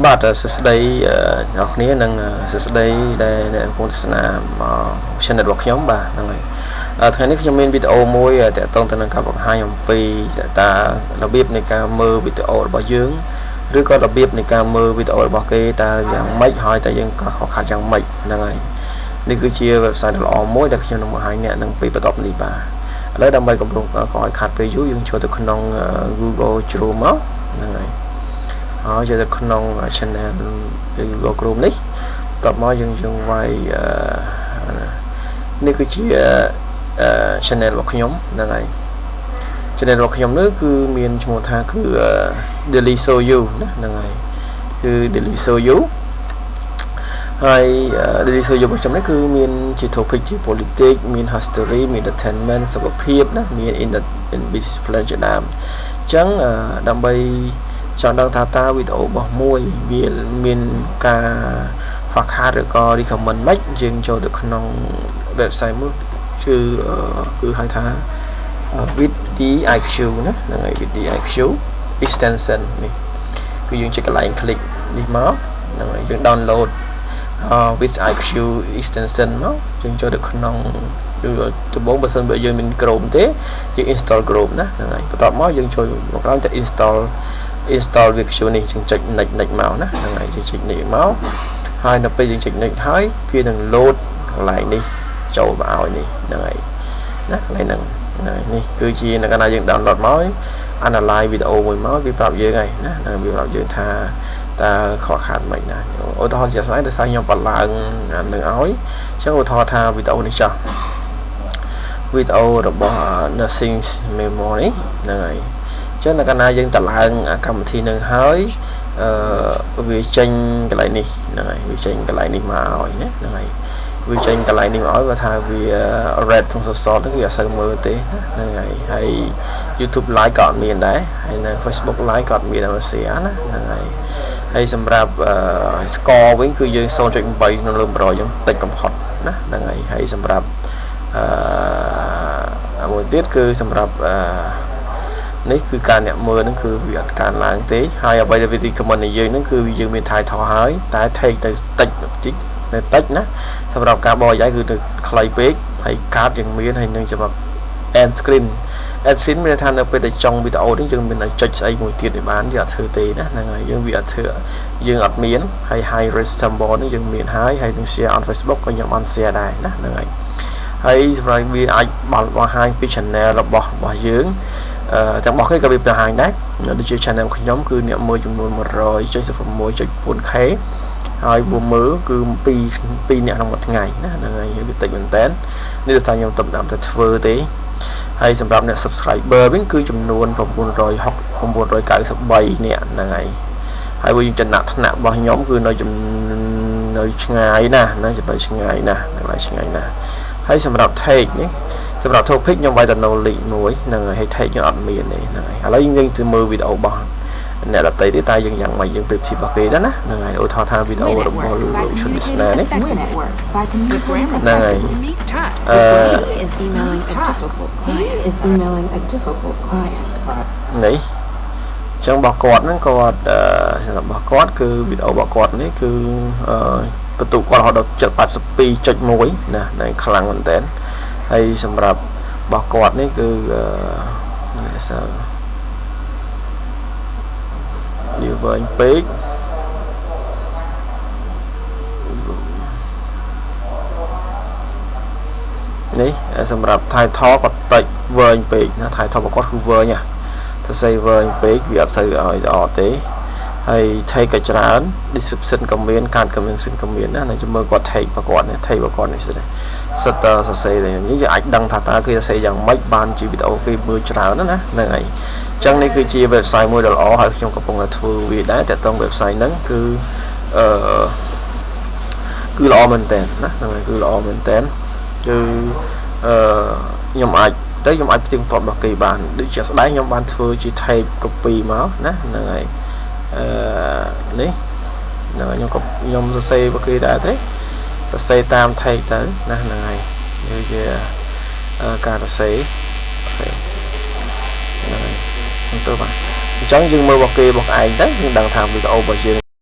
បាទសួស្តីអ្នកគ្នានឹងសួស្តីដែលអ្នកកំពុងទស្សនា channel របស់ខ្ញុំបាទហ្នឹងហើយថ្ងៃនេះខ្ញុំមានវីដេអូមួយទាក់ទងទៅនឹងការបង្ហាញអំពីតើរបៀបនៃការមើលវីដេអូរបស់យើងឬក៏របៀបនៃការមើលវីដេអូរបស់គេតើយ៉ាងម៉េចហើយតើយើងក៏ខុសខាត់យ៉ាងម៉េចហ្នឹងហើយនេះគឺជា website ដ៏ល្អមួយដែលខ្ញុំនឹងបង្ហាញអ្នកនឹងពីបន្ទាប់នេះបាទឥឡូវដើម្បីកម្រងក៏ឲ្យខាត់ពេលយូរយើងចូលទៅក្នុង Google Chrome មកហ្នឹងហើយហើយចូលទៅក្នុង channel Google Chrome នេះតបមកយើងវាយនេះគឺជា channel របស់ខ្ញុំហ្នឹងហើយ channel របស់ខ្ញុំនេះគឺមានឈ្មោះថាគឺ Daily Show You ណាហ្នឹងហើយគឺ Daily Show You ហើយ Daily Show You របស់ខ្ញុំនេះគឺមានជា topic ជា politics មាន history មាន entertainment សុខភាពណាមាន in discipline ជាដើមអញ្ចឹងដើម្បីចង់ដឹងថាតើវីដេអូរបស់មួយវាមានការខ្វះខាតឬក៏ recommend មិនយើងចូលទៅក្នុង website មួយគឺហៅថា VidIQ ណាហ្នឹងហើយ VidIQ extension នេះគឺយើងចុចកន្លែង click នេះមកហ្នឹងហើយយើង download VidIQ extension មកយើងចូលទៅក្នុងដំបូងបើសិនបើយើងមាន Chrome ទេយើង install Chrome ណាហ្នឹងហើយបន្ទាប់មកយើងចូលមកក្រោយទៅ install VidIQ នេះយើងចុច next មកណាហ្នឹងហើយយើងចុច next មកហើយនៅពេលយើងចុច next ហើយវានឹង load កន្លែងនេះចូលមកឲ្យនេះហ្នឹងហើយណាកន្លែងហ្នឹងនេះគឺជានៅកាលណាយើង download មក analyze វីដេអូមួយមកវាប្រាប់យើងហើយណាហ្នឹងវាប្រាប់យើងថាតើខកខាតមិនណាឧទាហរណ៍ជាក់ស្ដែងដោយសារខ្ញុំបន្លឺងអានឹងឲ្យអញ្ចឹងឧទាហរណ៍ថាវីដេអូនេះចាស់វីដេអូរបស់ nursing memory ហ្នឹងហើយចឹងនៅកាលណាយើងតម្លើងកម្មវិធីនឹងហើយវាចេញកន្លែងនេះហ្នឹងហើយវាចេញកន្លែងនេះមកឲ្យណាហ្នឹងហើយវាចេញកន្លែងនេះមកឲ្យគាត់ថាវា red ក្នុង social ហ្នឹងវាអត់សូវមើលទេណាហ្នឹងហើយ YouTube live ក៏អត់មានដែរហើយនៅ Facebook live ក៏អត់មានដែរស្អាណាហ្នឹងហើយសម្រាប់ score វិញគឺយើង 0.8 នៅលើ100ចឹងតិចកំហុតណាហ្នឹងហើយសម្រាប់មួយទៀតគឺសម្រាប់នេះគឺការអ្នកមើលហ្នឹងគឺវាអត់កើនឡើងទេហើយអ្វីដែលវា recommend នៃយើងហ្នឹងគឺយើងមាន title ហើយតែ take ទៅតិចនៅតិចណាសម្រាប់ការបរិយាយគឺទៅខ្លីពេកហើយកាតយើងមានហើយនឹងសម្រាប់ end screen មានថានៅពេលដែលចុងវីដេអូនេះយើងមានតែចុចស្អីមួយទៀតឲ្យបានយើងអត់ធ្វើទេណាហ្នឹងហើយយើងវាអត់ធ្វើយើងអត់មានហើយ high risk symbol នេះយើងមានហើយនឹង share on Facebook ក៏ខ្ញុំអត់ share ដែរណាហ្នឹងហើយសម្រាប់វាអាចបង្ហាញពី channel របស់យើងទាំងរបស់គេក៏វាបង្ហាញដែរដូចជា channel ខ្ញុំគឺអ្នកមើលចំនួន 176.4k ហើយពួកមើលគឺ2អ្នកក្នុងមួយថ្ងៃណាហ្នឹងហើយវាតិចមែនតើនេះដោយសារខ្ញុំតំណាំតែធ្វើទេហើយសម្រាប់អ្នក subscriber វិញគឺចំនួន993អ្នកហ្នឹងហើយវាចំណាក់ថ្នាក់របស់ខ្ញុំគឺនៅឆ្ងាយណាចំណុចឆ្ងាយណាកន្លែងឆ្ងាយណាហើយសម្រាប់ take នេះសម្រាប់ topic ខ្ញុំវាយតែ no link មួយហ្នឹងហើយ take ខ្ញុំអត់មានទេហ្នឹងហើយឥឡូវយើងទៅមើលវីដេអូរបស់អ្នកដទៃទេតែយើងយ៉ាងម៉េចយើងប្រៀបធៀបរបស់គេដែរណាហ្នឹងហើយឧទាហរណ៍ថាវីដេអូរបស់លោកឈុនវិស្នានេះហ្នឹងហើយនេះចឹងរបស់គាត់ហ្នឹងគាត់សម្រាប់របស់គាត់គឺវីដេអូរបស់គាត់នេះគឺបន្ទុកគាត់រហូតដល់ 782.1 ណាហ្នឹងខ្លាំងមែនតើហើយសម្រាប់របស់គាត់នេះគឺវាវែងពេកនេះសម្រាប់ title គាត់តិចវែងពេកណា title របស់គាត់គឺវែងសរសេរវែងពេកវាអត់សូវឲ្យល្អទេហើយ take ក៏ច្រើន description ក៏មានការ comment ក៏មានណាចាំមើលគាត់ take របស់គាត់នេះ take របស់គាត់នេះសិតសរសេរនេះយើងអាចដឹងថាតើគេសរសេរយ៉ាងម៉េចបានជាវីដេអូគេមើលច្រើនណាហ្នឹងហើយអញ្ចឹងនេះគឺជា website មួយដ៏ល្អហើយខ្ញុំកំពុងតែធ្វើវាដែរតែតង់ website ហ្នឹងគឺល្អមែនតើណាហ្នឹងហើយគឺល្អមែនតើគឺខ្ញុំអាចផ្ទៀងផ្ទាត់របស់គេបានដូចជាស្ដែងខ្ញុំបានធ្វើជា take copy មកណាហ្នឹងហើយនេះហ្នឹងហើយខ្ញុំសរសេររបស់គេដែរទេសរសេរតាម take ទៅណាហ្នឹងហើយវាជាការសរសេរហ្នឹងហើយទៅបាទអញ្ចឹងយើងមើលរបស់គេរបស់ឯងទៅយើងដឹងថាវីដេអូរបស់យើង